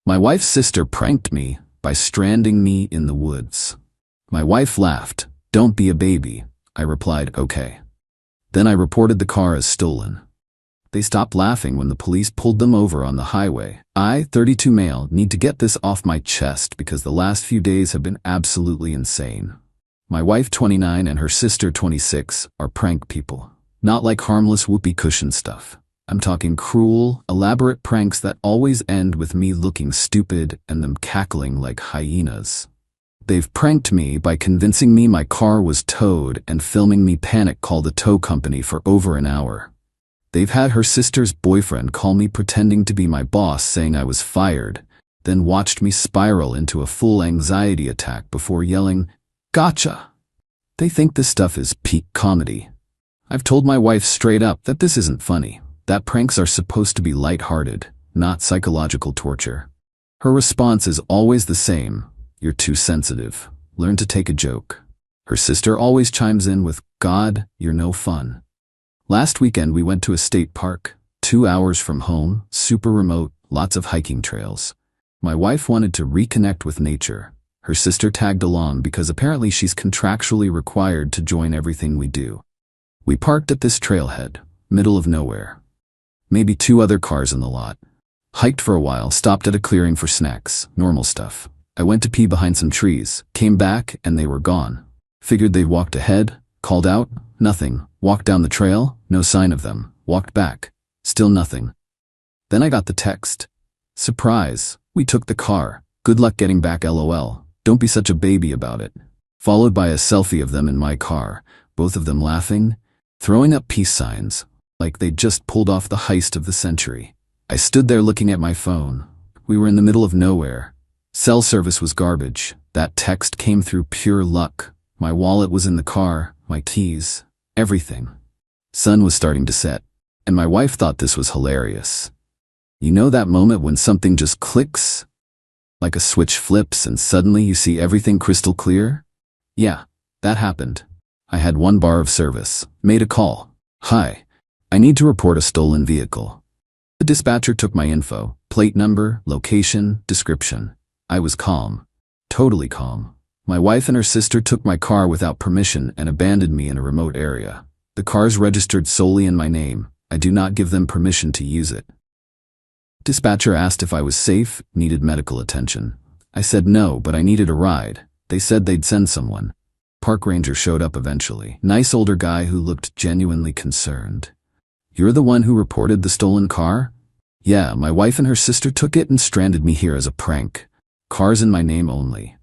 My wife's sister pranked me by stranding me in the woods. My wife laughed. "Don't be a baby." I replied, "Okay." Then I reported the car as stolen. They stopped laughing when the police pulled them over on the highway. I, 32 male, need to get this off my chest because the last few days have been absolutely insane. My wife, 29, and her sister, 26, are prank people. Not like harmless whoopee cushion stuff. I'm talking cruel, elaborate pranks that always end with me looking stupid and them cackling like hyenas. They've pranked me by convincing me my car was towed and filming me panic call the tow company for over an hour. They've had her sister's boyfriend call me pretending to be my boss saying I was fired, then watched me spiral into a full anxiety attack before yelling, "Gotcha!" They think this stuff is peak comedy. I've told my wife straight up that this isn't funny, that pranks are supposed to be lighthearted, not psychological torture. Her response is always the same: "You're too sensitive. Learn to take a joke." Her sister always chimes in with, "God, you're no fun." Last weekend we went to a state park, 2 hours from home, super remote, lots of hiking trails. My wife wanted to reconnect with nature. Her sister tagged along because apparently she's contractually required to join everything we do. We parked at this trailhead, middle of nowhere. Maybe 2 other cars in the lot. Hiked for a while, stopped at a clearing for snacks, normal stuff. I went to pee behind some trees, came back, and they were gone. Figured they'd walked ahead, called out, nothing. Walked down the trail, no sign of them. Walked back, still nothing. Then I got the text. "Surprise, we took the car. Good luck getting back, LOL. Don't be such a baby about it." Followed by a selfie of them in my car, both of them laughing, throwing up peace signs, like they'd just pulled off the heist of the century. I stood there looking at my phone. We were in the middle of nowhere. Cell service was garbage. That text came through pure luck. My wallet was in the car, my keys, everything. Sun was starting to set, and my wife thought this was hilarious. You know that moment when something just clicks? Like a switch flips and suddenly you see everything crystal clear? Yeah, that happened. I had 1 bar of service, made a call. "Hi, I need to report a stolen vehicle." The dispatcher took my info, plate number, location, description. I was calm, totally calm. My wife and her sister took my car without permission and abandoned me in a remote area. The car's registered solely in my name. I do not give them permission to use it. Dispatcher asked if I was safe, needed medical attention. I said no, but I needed a ride. They said they'd send someone. Park ranger showed up eventually. Nice older guy who looked genuinely concerned. "You're the one who reported the stolen car?" "Yeah, my wife and her sister took it and stranded me here as a prank. Car's in my name only."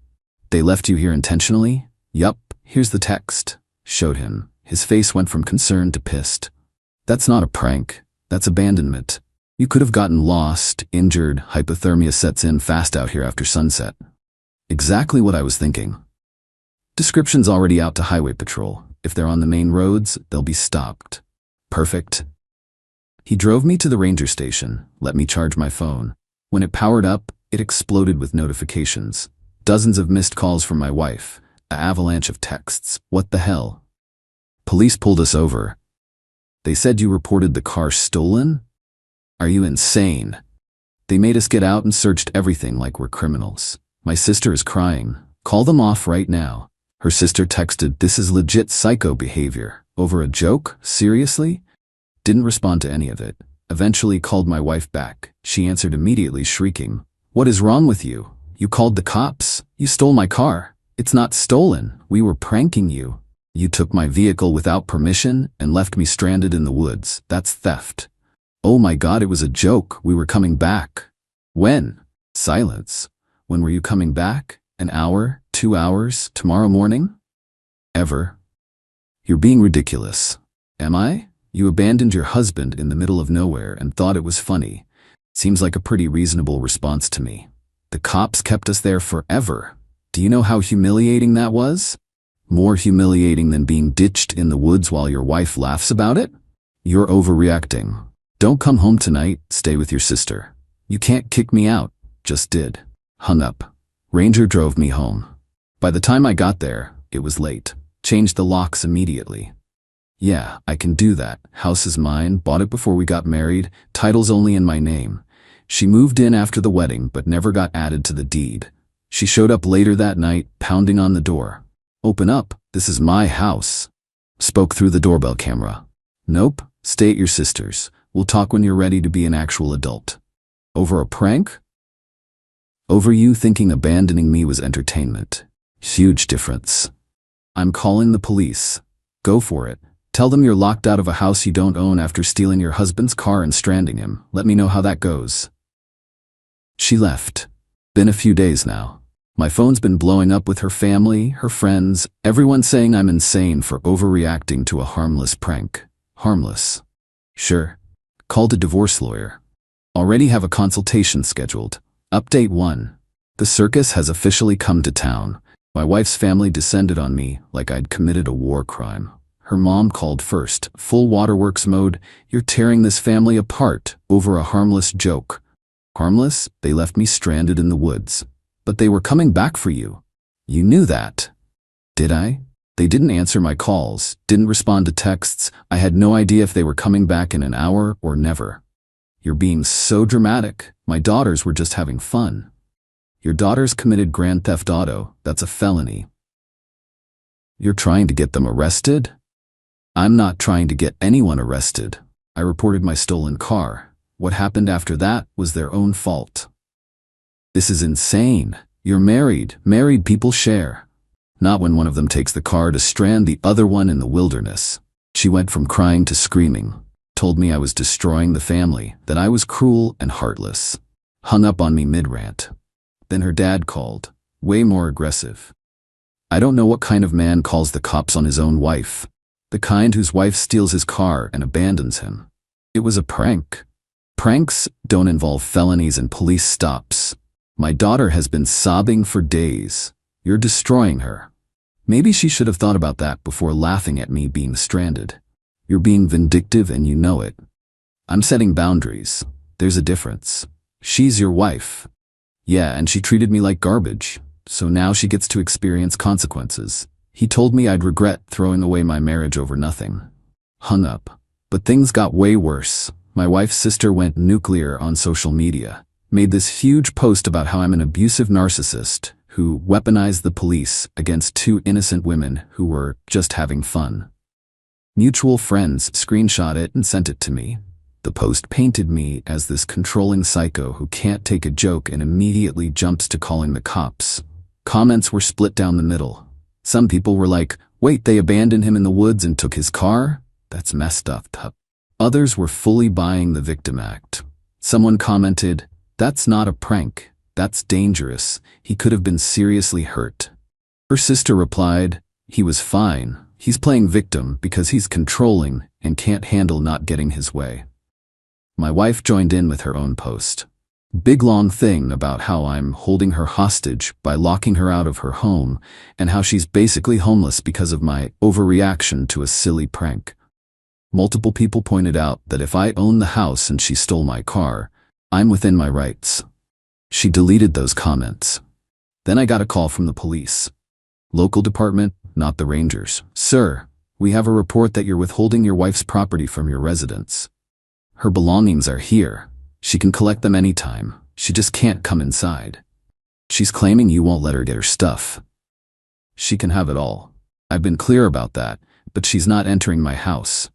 "They left you here intentionally?" "Yup, here's the text." Showed him. His face went from concerned to pissed. "That's not a prank. That's abandonment. You could have gotten lost, injured, hypothermia sets in fast out here after sunset." Exactly what I was thinking. Description's already out to highway patrol. If they're on the main roads, they'll be stopped. Perfect. He drove me to the ranger station, let me charge my phone. When it powered up, it exploded with notifications. Dozens of missed calls from my wife. An avalanche of texts. What the hell? Police pulled us over. They said you reported the car stolen? Are you insane? They made us get out and searched everything like we're criminals. My sister is crying. Call them off right now. Her sister texted, "This is legit psycho behavior." Over a joke? Seriously? Didn't respond to any of it. Eventually called my wife back. She answered immediately, shrieking, "What is wrong with you? You called the cops? You stole my car. It's not stolen. We were pranking you. You took my vehicle without permission and left me stranded in the woods. That's theft." "Oh my God, it was a joke. We were coming back." "When?" Silence. "When were you coming back? An hour? 2 hours? Tomorrow morning?" "Ever?" "You're being ridiculous." "Am I?" "You abandoned your husband in the middle of nowhere and thought it was funny." Seems like a pretty reasonable response to me. "The cops kept us there forever. Do you know how humiliating that was? More humiliating than being ditched in the woods while your wife laughs about it?" "You're overreacting. Don't come home tonight, stay with your sister." "You can't kick me out." "Just did." Hung up. Ranger drove me home. By the time I got there, it was late. Changed the locks immediately. "Yeah, I can do that. House is mine, bought it before we got married, title's only in my name. She moved in after the wedding but never got added to the deed. She showed up later that night, pounding on the door. "Open up, this is my house." Spoke through the doorbell camera. "Nope, stay at your sister's. We'll talk when you're ready to be an actual adult." Over a prank? Over you thinking abandoning me was entertainment. Huge difference. "I'm calling the police." "Go for it. Tell them you're locked out of a house you don't own after stealing your husband's car and stranding him. Let me know how that goes." She left. Been a few days now. My phone's been blowing up with her family, her friends, everyone saying I'm insane for overreacting to a harmless prank. Harmless. Sure. Called a divorce lawyer. Already have a consultation scheduled. Update 1. The circus has officially come to town. My wife's family descended on me like I'd committed a war crime. Her mom called first, full waterworks mode. "You're tearing this family apart over a harmless joke." Harmless? They left me stranded in the woods. But they were coming back for you. You knew that. Did I? They didn't answer my calls, didn't respond to texts. I had no idea if they were coming back in an hour or never. You're being so dramatic. My daughters were just having fun. Your daughters committed Grand Theft Auto. That's a felony. You're trying to get them arrested? I'm not trying to get anyone arrested. I reported my stolen car. What happened after that was their own fault. This is insane. You're married. Married people share. Not when one of them takes the car to strand the other one in the wilderness. She went from crying to screaming. Told me I was destroying the family, that I was cruel and heartless. Hung up on me mid-rant. Then her dad called. Way more aggressive. I don't know what kind of man calls the cops on his own wife. The kind whose wife steals his car and abandons him. It was a prank. Pranks don't involve felonies and police stops. My daughter has been sobbing for days. You're destroying her. Maybe she should have thought about that before laughing at me being stranded. You're being vindictive and you know it. I'm setting boundaries. There's a difference. She's your wife. Yeah, and she treated me like garbage. So now she gets to experience consequences. He told me I'd regret throwing away my marriage over nothing. Hung up. But things got way worse. My wife's sister went nuclear on social media. Made this huge post about how I'm an abusive narcissist who weaponized the police against two innocent women who were just having fun. Mutual friends screenshot it and sent it to me. The post painted me as this controlling psycho who can't take a joke and immediately jumps to calling the cops. Comments were split down the middle. Some people were like, "Wait, they abandoned him in the woods and took his car? That's messed up." Others were fully buying the victim act. Someone commented, "That's not a prank. That's dangerous. He could have been seriously hurt." Her sister replied, "He was fine. He's playing victim because he's controlling and can't handle not getting his way." My wife joined in with her own post. Big long thing about how I'm holding her hostage by locking her out of her home and how she's basically homeless because of my overreaction to a silly prank. Multiple people pointed out that if I own the house and she stole my car, I'm within my rights. She deleted those comments. Then I got a call from the police. Local department, not the Rangers. "Sir, we have a report that you're withholding your wife's property from your residence. Her belongings are here. She can collect them anytime. She just can't come inside. She's claiming you won't let her get her stuff. She can have it all. I've been clear about that, but she's not entering my house."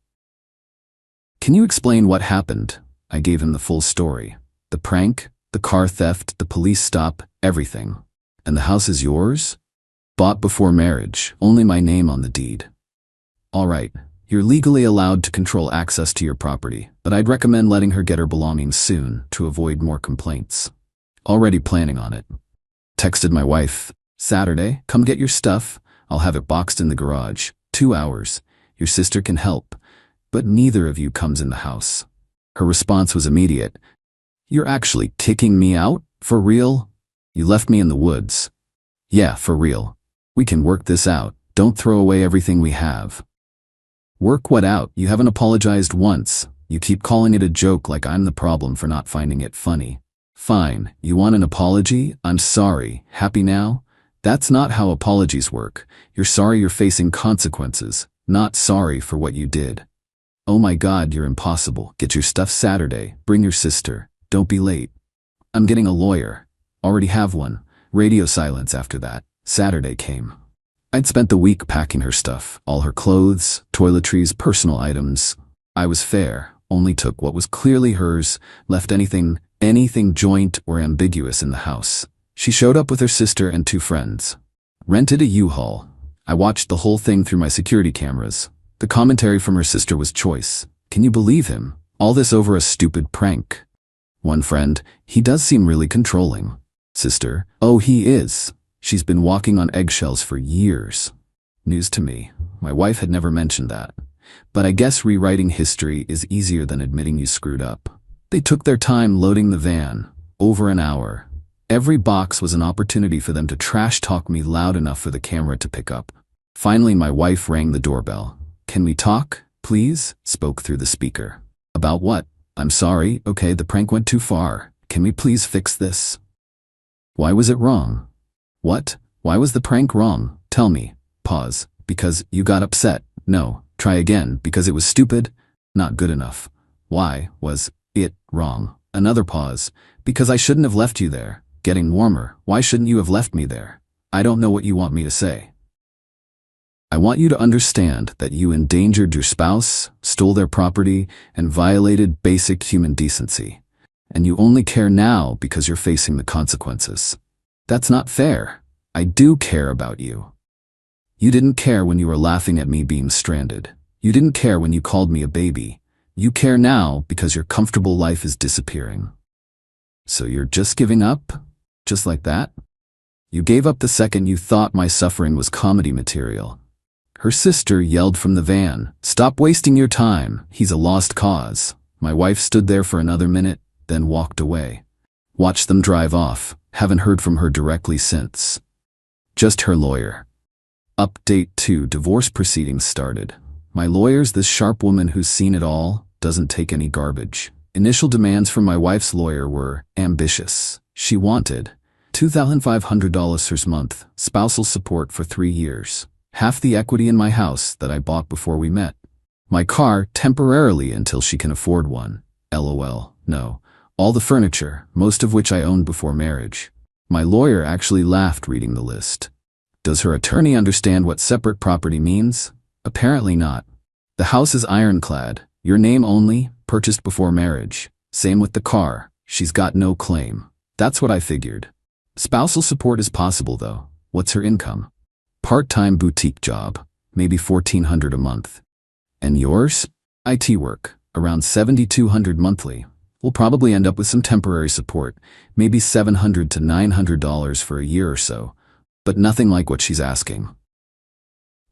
"Can you explain what happened?" I gave him the full story. The prank, the car theft, the police stop, everything. "And the house is yours?" "Bought before marriage, only my name on the deed." "All right, you're legally allowed to control access to your property, but I'd recommend letting her get her belongings soon to avoid more complaints." Already planning on it. Texted my wife, "Saturday, come get your stuff. I'll have it boxed in the garage. 2 hours. Your sister can help, but neither of you comes in the house." Her response was immediate. "You're actually kicking me out? For real? You left me in the woods." "Yeah, for real. We can work this out. Don't throw away everything we have." "Work what out? You haven't apologized once. You keep calling it a joke like I'm the problem for not finding it funny." "Fine, you want an apology? I'm sorry. Happy now?" That's not how apologies work. You're sorry you're facing consequences, not sorry for what you did. "Oh my God, you're impossible. Get your stuff Saturday. Bring your sister. Don't be late." I'm getting a lawyer. Already have one. Radio silence after that. Saturday came. I'd spent the week packing her stuff, all her clothes, toiletries, personal items. I was fair, only took what was clearly hers, left anything joint or ambiguous in the house. She showed up with her sister and 2 friends. Rented a U-Haul. I watched the whole thing through my security cameras. The commentary from her sister was choice. Can you believe him? All this over a stupid prank. One friend, he does seem really controlling. Sister, oh, he is. She's been walking on eggshells for years. News to me. My wife had never mentioned that. But I guess rewriting history is easier than admitting you screwed up. They took their time loading the van. Over an hour. Every box was an opportunity for them to trash talk me loud enough for the camera to pick up. Finally, my wife rang the doorbell. Can we talk, please? Spoke through the speaker. About what? I'm sorry, okay, the prank went too far. Can we please fix this? Why was it wrong? What? Why was the prank wrong? Tell me. Pause. Because you got upset. No. Try again. Because it was stupid. Not good enough. Why was it wrong? Another pause. Because I shouldn't have left you there. Getting warmer. Why shouldn't you have left me there? I don't know what you want me to say. I want you to understand that you endangered your spouse, stole their property, and violated basic human decency. And you only care now because you're facing the consequences. That's not fair. I do care about you. You didn't care when you were laughing at me being stranded. You didn't care when you called me a baby. You care now because your comfortable life is disappearing. So you're just giving up? Just like that? You gave up the second you thought my suffering was comedy material. Her sister yelled from the van, "Stop wasting your time. He's a lost cause." My wife stood there for another minute, then walked away. Watched them drive off. Haven't heard from her directly since. Just her lawyer. Update 2. Divorce proceedings started. My lawyer's this sharp woman who's seen it all, doesn't take any garbage. Initial demands from my wife's lawyer were ambitious. She wanted $2,500 per month, spousal support for 3 years. Half the equity in my house that I bought before we met. My car temporarily until she can afford one. LOL, no. All the furniture, most of which I owned before marriage. My lawyer actually laughed reading the list. Does her attorney understand what separate property means? Apparently not. The house is ironclad, your name only, purchased before marriage. Same with the car, she's got no claim. That's what I figured. Spousal support is possible though. What's her income? Part-time boutique job, maybe $1,400 a month. And yours? IT work, around $7,200 monthly. We'll probably end up with some temporary support, maybe $700 to $900 for a year or so, but nothing like what she's asking.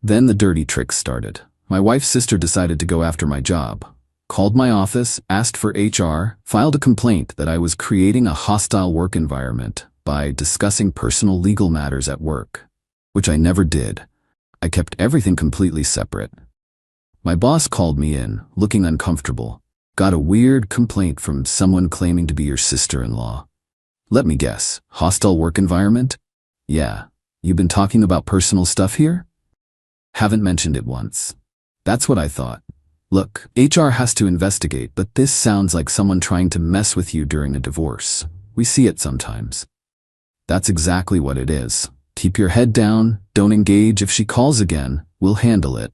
Then the dirty tricks started. My wife's sister decided to go after my job. Called my office, asked for HR, filed a complaint that I was creating a hostile work environment by discussing personal legal matters at work. Which I never did. I kept everything completely separate. My boss called me in, looking uncomfortable. Got a weird complaint from someone claiming to be your sister-in-law. Let me guess, hostile work environment? Yeah. You've been talking about personal stuff here? Haven't mentioned it once. That's what I thought. Look, HR has to investigate, but this sounds like someone trying to mess with you during a divorce. We see it sometimes. That's exactly what it is. Keep your head down, don't engage. If she calls again, we'll handle it.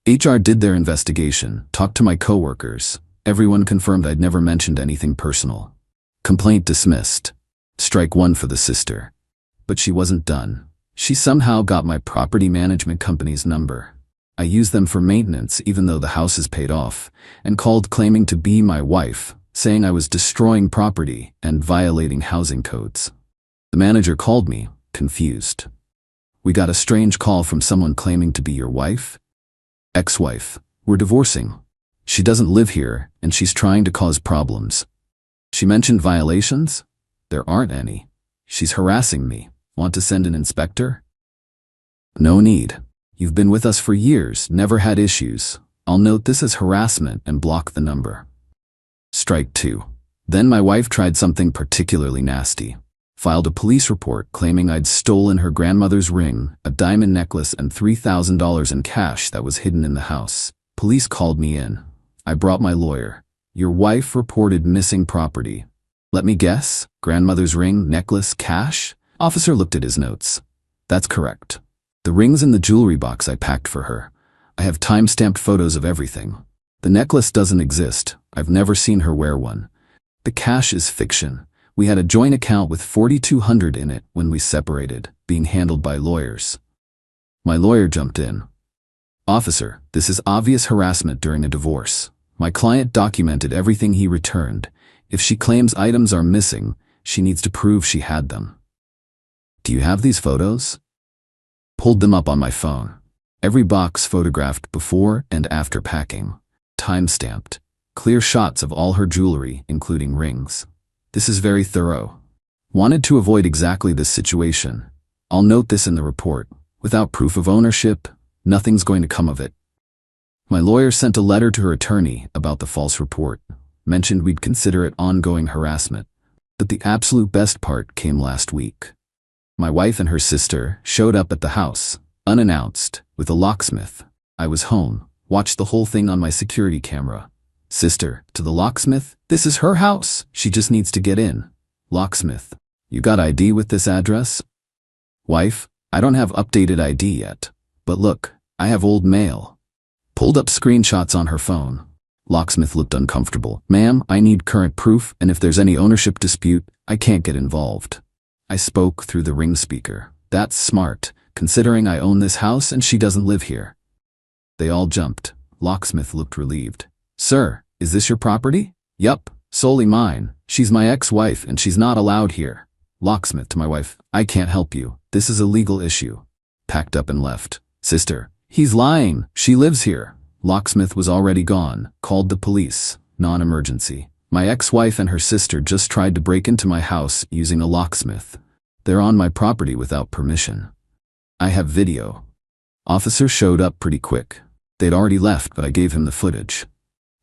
HR did their investigation, talked to my coworkers. Everyone confirmed I'd never mentioned anything personal. Complaint dismissed. Strike 1 for the sister. But she wasn't done. She somehow got my property management company's number. I used them for maintenance even though the house is paid off, and called claiming to be my wife, saying I was destroying property and violating housing codes. The manager called me, confused. We got a strange call from someone claiming to be your wife? Ex-wife. We're divorcing. She doesn't live here, and she's trying to cause problems. She mentioned violations? There aren't any. She's harassing me. Want to send an inspector? No need. You've been with us for years, never had issues. I'll note this as harassment and block the number. Strike 2. Then my wife tried something particularly nasty. Filed a police report claiming I'd stolen her grandmother's ring, a diamond necklace, and $3,000 in cash that was hidden in the house. Police called me in. I brought my lawyer. Your wife reported missing property. Let me guess. Grandmother's ring, necklace, cash? Officer looked at his notes. That's correct. The ring's in the jewelry box I packed for her. I have time-stamped photos of everything. The necklace doesn't exist. I've never seen her wear one. The cash is fiction. We had a joint account with $4,200 in it when we separated, being handled by lawyers. My lawyer jumped in. Officer, this is obvious harassment during a divorce. My client documented everything he returned. If she claims items are missing, she needs to prove she had them. Do you have these photos? Pulled them up on my phone. Every box photographed before and after packing. Time-stamped. Clear shots of all her jewelry, including rings. This is very thorough. Wanted to avoid exactly this situation. I'll note this in the report. Without proof of ownership, nothing's going to come of it. My lawyer sent a letter to her attorney about the false report. Mentioned we'd consider it ongoing harassment. But the absolute best part came last week. My wife and her sister showed up at the house, unannounced, with a locksmith. I was home, watched the whole thing on my security camera. Sister, to the locksmith, this is her house. She just needs to get in. Locksmith, you got ID with this address? Wife, I don't have updated ID yet. But look, I have old mail. Pulled up screenshots on her phone. Locksmith looked uncomfortable. Ma'am, I need current proof, and if there's any ownership dispute, I can't get involved. I spoke through the ring speaker. That's smart, considering I own this house and she doesn't live here. They all jumped. Locksmith looked relieved. Sir, is this your property? Yup, solely mine. She's my ex-wife and she's not allowed here. Locksmith to my wife, I can't help you. This is a legal issue. Packed up and left. Sister, he's lying. She lives here. Locksmith was already gone. Called the police. Non-emergency. My ex-wife and her sister just tried to break into my house using a locksmith. They're on my property without permission. I have video. Officer showed up pretty quick. They'd already left, but I gave him the footage.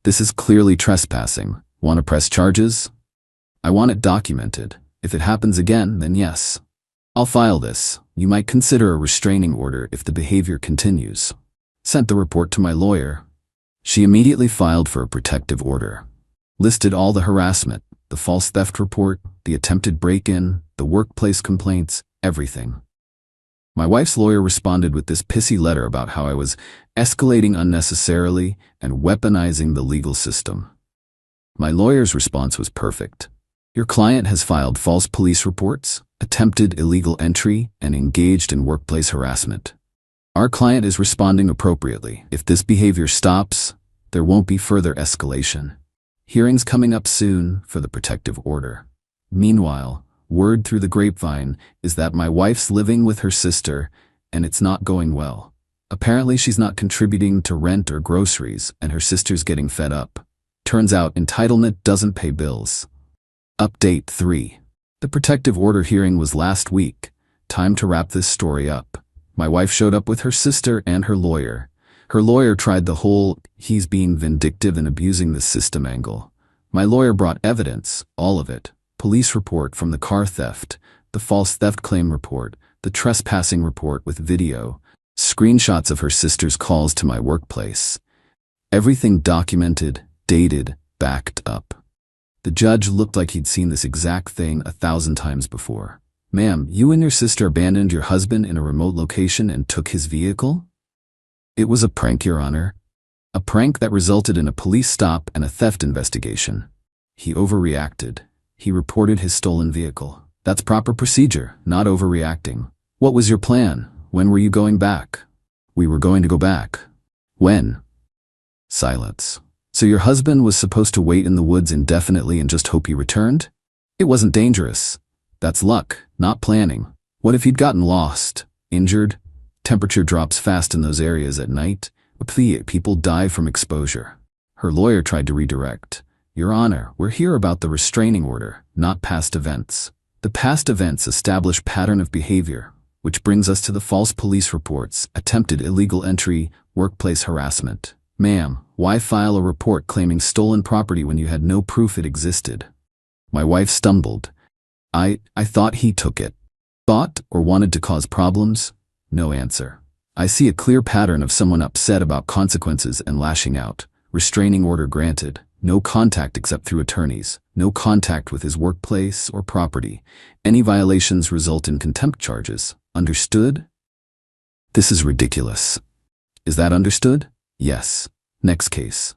This is clearly trespassing. Want to press charges? I want it documented. If it happens again, then yes. I'll file this. You might consider a restraining order if the behavior continues. Sent the report to my lawyer. She immediately filed for a protective order. Listed all the harassment, the false theft report, the attempted break-in, the workplace complaints, everything. My wife's lawyer responded with this pissy letter about how I was escalating unnecessarily and weaponizing the legal system. My lawyer's response was perfect. Your client has filed false police reports, attempted illegal entry, and engaged in workplace harassment. Our client is responding appropriately. If this behavior stops, there won't be further escalation. Hearings coming up soon for the protective order. Meanwhile, word through the grapevine is that my wife's living with her sister and it's not going well. Apparently she's not contributing to rent or groceries and her sister's getting fed up. Turns out entitlement doesn't pay bills. Update 3. The protective order hearing was last week. Time to wrap this story up. My wife showed up with her sister and her lawyer. Her lawyer tried the whole he's being vindictive and abusing the system angle. My lawyer brought evidence, all of it. Police report from the car theft, the false theft claim report, the trespassing report with video, screenshots of her sister's calls to my workplace. Everything documented, dated, backed up. The judge looked like he'd seen this exact thing 1,000 times before. Ma'am, you and your sister abandoned your husband in a remote location and took his vehicle? It was a prank, Your Honor. A prank that resulted in a police stop and a theft investigation. He overreacted. He reported his stolen vehicle. That's proper procedure, not overreacting. What was your plan? When were you going back? We were going to go back. When? Silence. So your husband was supposed to wait in the woods indefinitely and just hope he returned? It wasn't dangerous. That's luck, not planning. What if he'd gotten lost, injured? Temperature drops fast in those areas at night. People die from exposure. Her lawyer tried to redirect. Your Honor, we're here about the restraining order, not past events. The past events establish pattern of behavior, which brings us to the false police reports, attempted illegal entry, workplace harassment. Ma'am, why file a report claiming stolen property when you had no proof it existed? My wife stumbled. I thought he took it. Thought or wanted to cause problems? No answer. I see a clear pattern of someone upset about consequences and lashing out. Restraining order granted. No contact except through attorneys. No contact with his workplace or property. Any violations result in contempt charges. Understood? This is ridiculous. Is that understood? Yes. Next case.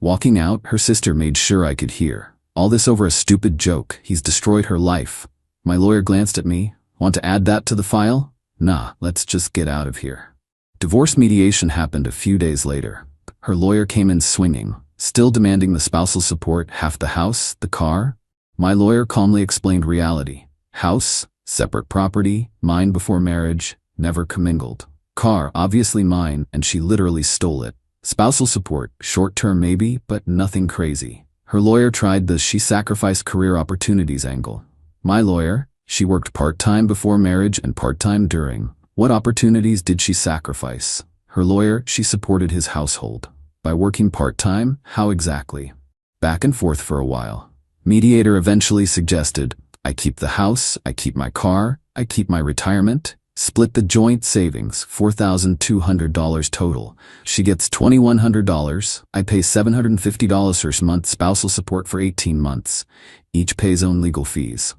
Walking out, her sister made sure I could hear. All this over a stupid joke. He's destroyed her life. My lawyer glanced at me. Want to add that to the file? Nah, let's just get out of here. Divorce mediation happened a few days later. Her lawyer came in swinging, still demanding the spousal support, half the house, the car. My lawyer calmly explained reality. House, separate property, mine before marriage, never commingled. Car, obviously mine, and she literally stole it. Spousal support, short-term maybe, but nothing crazy. Her lawyer tried the she sacrificed career opportunities angle. My lawyer, she worked part-time before marriage and part-time during. What opportunities did she sacrifice? Her lawyer, she supported his household. By working part-time, how exactly? Back and forth for a while. Mediator eventually suggested, I keep the house, I keep my car, I keep my retirement, split the joint savings, $4,200 total. She gets $2,100, I pay $750 her month spousal support for 18 months. Each pays own legal fees.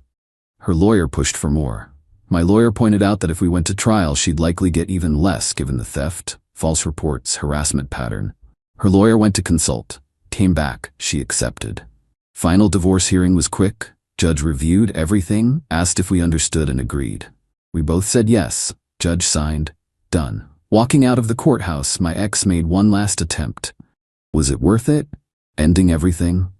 Her lawyer pushed for more. My lawyer pointed out that if we went to trial, she'd likely get even less given the theft, false reports, harassment pattern. Her lawyer went to consult. Came back, she accepted. Final divorce hearing was quick. Judge reviewed everything, asked if we understood and agreed. We both said yes. Judge signed. Done. Walking out of the courthouse, my ex made one last attempt. Was it worth it? Ending everything?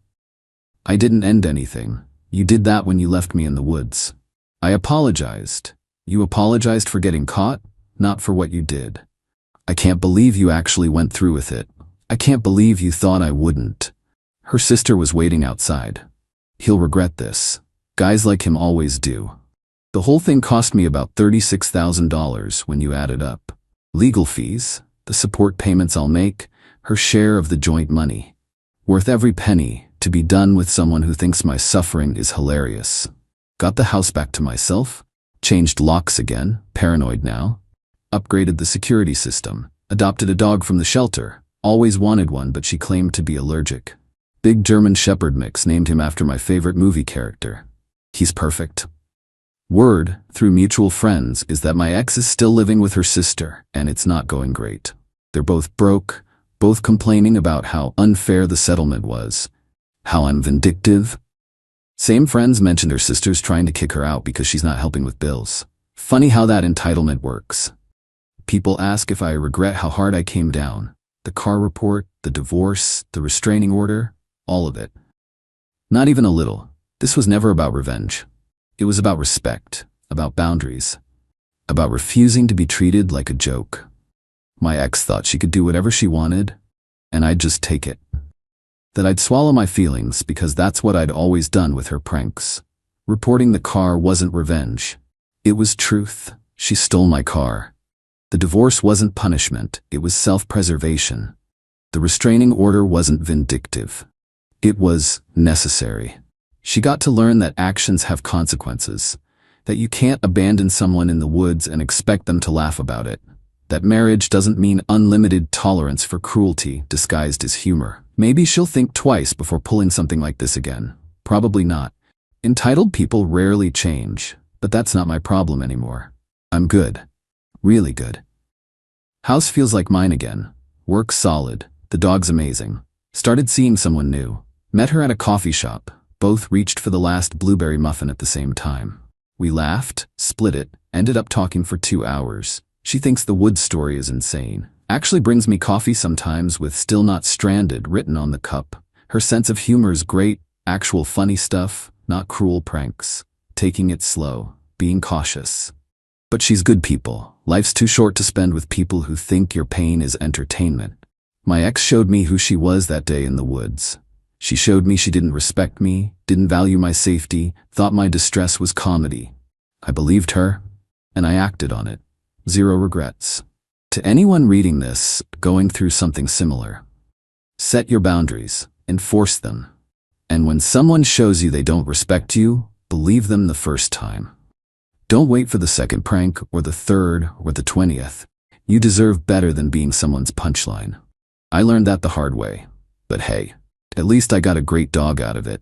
I didn't end anything. You did that when you left me in the woods. I apologized. You apologized for getting caught, not for what you did. I can't believe you actually went through with it. I can't believe you thought I wouldn't. Her sister was waiting outside. He'll regret this. Guys like him always do. The whole thing cost me about $36,000 when you add it up. Legal fees, the support payments I'll make, her share of the joint money. Worth every penny to be done with someone who thinks my suffering is hilarious. Got the house back to myself, changed locks again, paranoid now. Upgraded the security system, adopted a dog from the shelter. Always wanted one, but she claimed to be allergic. Big German Shepherd mix, named him after my favorite movie character. He's perfect. Word, through mutual friends, is that my ex is still living with her sister, and it's not going great. They're both broke, both complaining about how unfair the settlement was, how I'm vindictive. Same friends mentioned her sister's trying to kick her out because she's not helping with bills. Funny how that entitlement works. People ask if I regret how hard I came down. The car report, the divorce, the restraining order, all of it. Not even a little. This was never about revenge. It was about respect, about boundaries, about refusing to be treated like a joke. My ex thought she could do whatever she wanted, and I'd just take it. That I'd swallow my feelings because that's what I'd always done with her pranks. Reporting the car wasn't revenge. It was truth. She stole my car. The divorce wasn't punishment, it was self-preservation. The restraining order wasn't vindictive. It was necessary. She got to learn that actions have consequences, that you can't abandon someone in the woods and expect them to laugh about it, that marriage doesn't mean unlimited tolerance for cruelty disguised as humor. Maybe she'll think twice before pulling something like this again. Probably not. Entitled people rarely change, but that's not my problem anymore. I'm good. Really good. House feels like mine again. Work's solid. The dog's amazing. Started seeing someone new. Met her at a coffee shop. Both reached for the last blueberry muffin at the same time. We laughed, split it, ended up talking for 2 hours. She thinks the woods story is insane. Actually brings me coffee sometimes with "Still Not Stranded" written on the cup. Her sense of humor is great. Actual funny stuff, not cruel pranks. Taking it slow. Being cautious. But she's good people. Life's too short to spend with people who think your pain is entertainment. My ex showed me who she was that day in the woods. She showed me she didn't respect me, didn't value my safety, thought my distress was comedy. I believed her, and I acted on it. 0 regrets. To anyone reading this, going through something similar, set your boundaries, enforce them. And when someone shows you they don't respect you, believe them the first time. Don't wait for the second prank, or the third, or the 20th. You deserve better than being someone's punchline. I learned that the hard way. But hey, At least I got a great dog out of it.